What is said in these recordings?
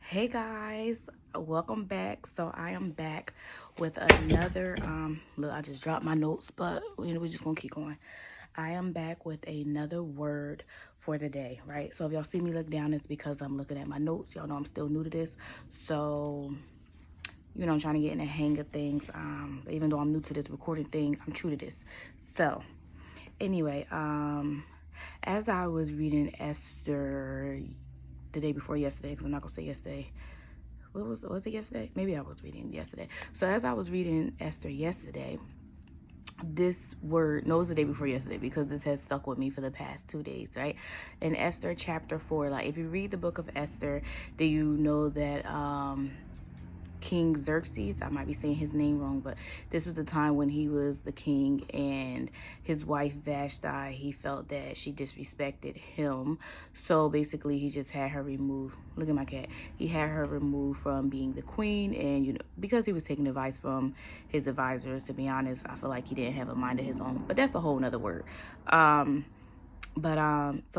Hey guys, welcome back. So I am back with another look, I just dropped my notes, but we're just gonna keep going. I am back with another word for the day, right? So if y'all see me look down, it's because I'm looking at my notes. Y'all know I'm still new to this. So, I'm trying to get in the hang of things. Even though I'm new to this recording thing, I'm true to this. So anyway, as I was reading Esther the day before yesterday, because I'm not gonna say yesterday. Was it yesterday? Maybe I was reading yesterday. So as I was reading Esther yesterday, this word, no, it was the day before yesterday because this has stuck with me for the past 2 days, right? In Esther chapter 4, like if you read the book of Esther, then you know that King Xerxes, I might be saying his name wrong, but this was the time when he was the king, and his wife Vashti, he felt that she disrespected him. So basically he just had her removed. Look at my cat. He had her removed from being the queen, and because he was taking advice from his advisors, to be honest, I feel like he didn't have a mind of his own. But that's a whole nother word. So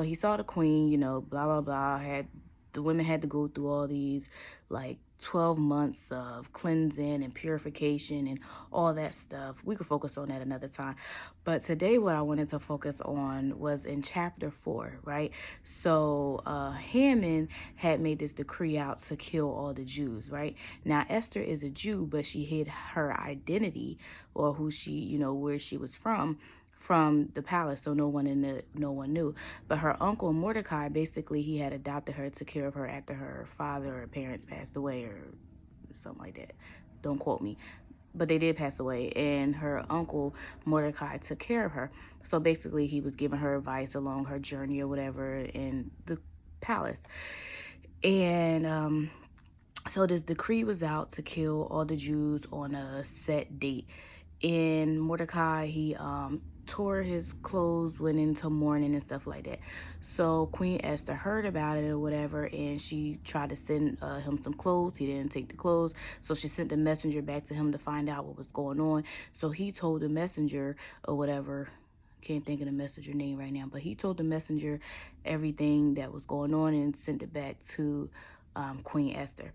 he saw the queen, blah blah blah, had the women had to go through all these like 12 months of cleansing and purification and all that stuff. We could focus on that another time. But today what I wanted to focus on was in chapter 4, right? So Haman had made this decree out to kill all the Jews, right? Now Esther is a Jew, but she hid her identity, or who she, where she was from the palace, so no one knew. But her uncle Mordecai, basically he had adopted her, took care of her after her father or parents passed away or something like that. Don't quote me, but they did pass away, and her uncle Mordecai took care of her. So basically he was giving her advice along her journey or whatever in the palace. And so this decree was out to kill all the Jews on a set date. And Mordecai, he tore his clothes, went into mourning and stuff like that. So Queen Esther heard about it or whatever, and she tried to send him some clothes. He didn't take the clothes, so she sent the messenger back to him to find out what was going on. So he told the messenger or whatever, can't think of the messenger name right now, but he told the messenger everything that was going on and sent it back to Queen Esther.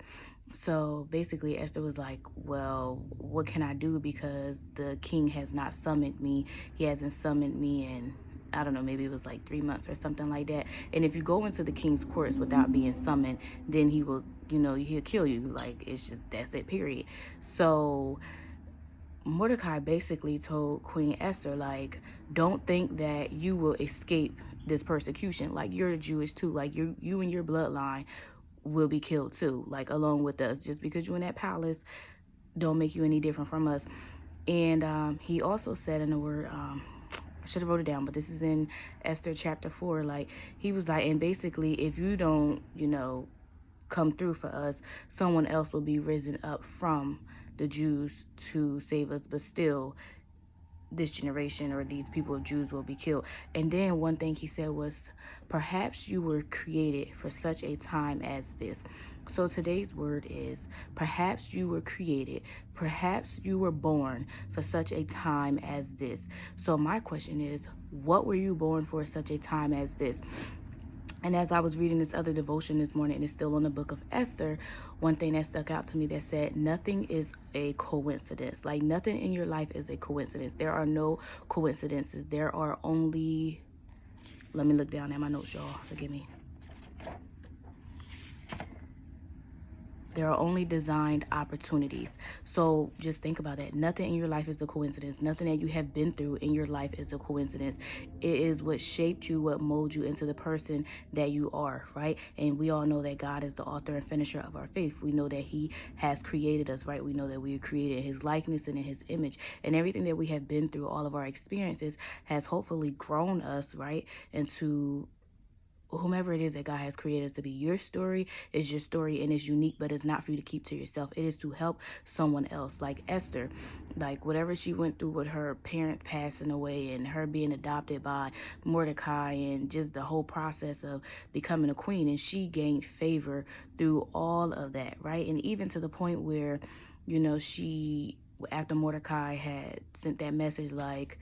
So basically Esther was like, well, what can I do, because the king has not summoned me. He hasn't summoned me in, I don't know, maybe it was like 3 months or something like that. And if you go into the king's courts without being summoned, then he will, he'll kill you. Like, it's just, that's it, period. So Mordecai basically told Queen Esther, like, don't think that you will escape this persecution. Like, you're Jewish too. Like, you and your bloodline will be killed too, like, along with us. Just because you're in that palace don't make you any different from us. And he also said in the word, I should have wrote it down, but this is in Esther chapter 4. Like, he was like, and basically, if you don't, come through for us, someone else will be risen up from the Jews to save us. But still, this generation or these people of Jews will be killed. And then one thing he said was, perhaps you were created for such a time as this. So today's word is, perhaps you were created, perhaps you were born for such a time as this. So my question is, what were you born for such a time as this? And as I was reading this other devotion this morning, and it's still on the book of Esther, one thing that stuck out to me that said, nothing is a coincidence. Like, nothing in your life is a coincidence. There are no coincidences. There are only, let me look down at my notes, y'all. Forgive me. There are only designed opportunities. So just think about that. Nothing in your life is a coincidence. Nothing that you have been through in your life is a coincidence. It is what shaped you, what molded you into the person that you are, right? And we all know that God is the author and finisher of our faith. We know that he has created us, right? We know that we are created in his likeness and in his image. And everything that we have been through, all of our experiences, has hopefully grown us, right, into whomever it is that God has created us to be. Your story is your story, and it's unique, but it's not for you to keep to yourself. It is to help someone else. Like Esther, like whatever she went through with her parents passing away and her being adopted by Mordecai, and just the whole process of becoming a queen, and she gained favor through all of that, right? And even to the point where, she, after Mordecai had sent that message, like,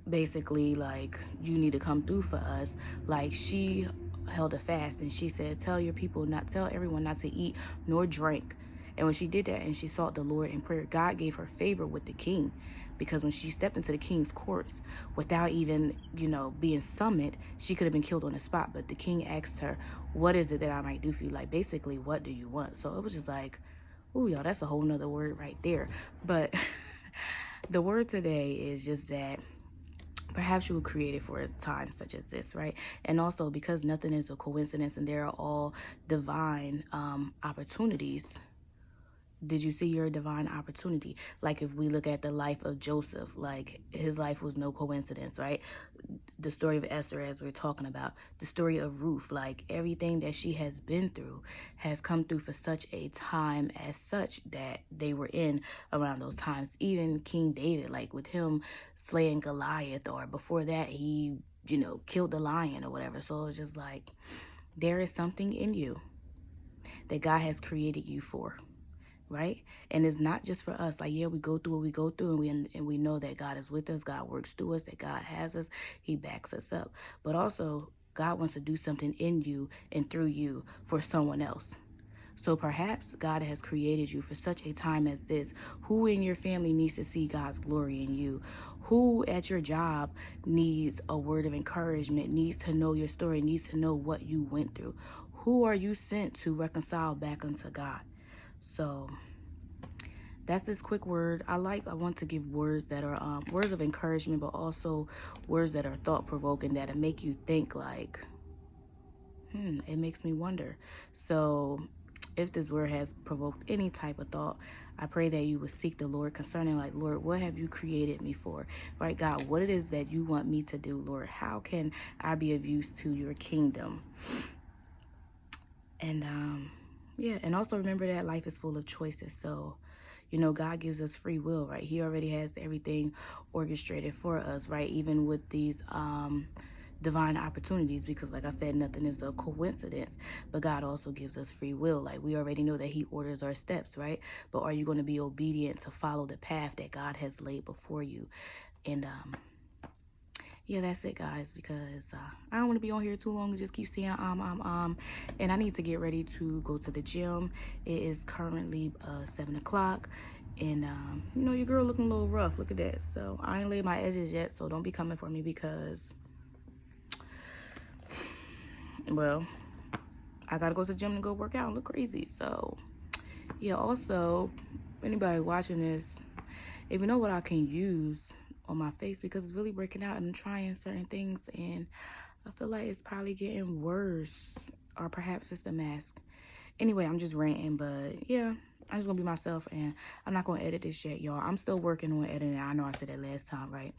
basically, like, you need to come through for us, like, she held a fast, and she said, tell everyone not to eat nor drink. And when she did that and she sought the Lord in prayer, God gave her favor with the king. Because when she stepped into the king's courts without even, being summoned, she could have been killed on the spot. But the king asked her, what is it that I might do for you? Like, basically, what do you want? So it was just like, ooh, y'all, that's a whole nother word right there. But the word today is just that perhaps you were created for a time such as this, right? And also, because nothing is a coincidence and there are all divine opportunities. Did you see your divine opportunity? Like, if we look at the life of Joseph, like, his life was no coincidence, right? The story of Esther, as we're talking about, the story of Ruth, like, everything that she has been through has come through for such a time as such that they were in around those times. Even King David, like, with him slaying Goliath, or before that, he, killed the lion or whatever. So it's just like, there is something in you that God has created you for. Right? And it's not just for us. Like, yeah, we go through what we go through, and we know that God is with us, God works through us, that God has us, he backs us up. But also, God wants to do something in you and through you for someone else. So perhaps God has created you for such a time as this. Who in your family needs to see God's glory in you? Who at your job needs a word of encouragement, needs to know your story, needs to know what you went through? Who are you sent to reconcile back unto God? So that's this quick word. I want to give words that are words of encouragement, but also words that are thought-provoking, that make you think, like, it makes me wonder. So if this word has provoked any type of thought, I pray that you would seek the Lord concerning, like, Lord, what have you created me for? Right, God, what it is that you want me to do, Lord? How can I be of use to your kingdom? And yeah, and also remember that life is full of choices. So, God gives us free will, right? He already has everything orchestrated for us, right? Even with these divine opportunities, because like I said, nothing is a coincidence. But God also gives us free will. Like, we already know that he orders our steps, right? But are you going to be obedient to follow the path that God has laid before you? And yeah, that's it, guys, because I don't want to be on here too long and just keep saying and I need to get ready to go to the gym. It is currently 7 o'clock, and your girl looking a little rough. Look at that. So I ain't laid my edges yet, so don't be coming for me, because, well, I gotta go to the gym and go work out and look crazy. So yeah, also, anybody watching this, if you know what I can use on my face, because it's really breaking out and I'm trying certain things, and I feel like it's probably getting worse, or perhaps it's the mask. Anyway, I'm just ranting, but yeah, I'm just gonna be myself, and I'm not gonna edit this yet, y'all. I'm still working on editing. I know I said that last time, right?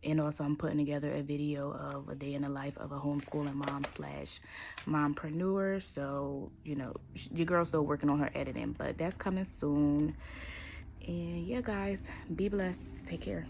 And also, I'm putting together a video of a day in the life of a homeschooling mom / mompreneur. So, your girl's still working on her editing, but that's coming soon. And yeah, guys, be blessed. Take care.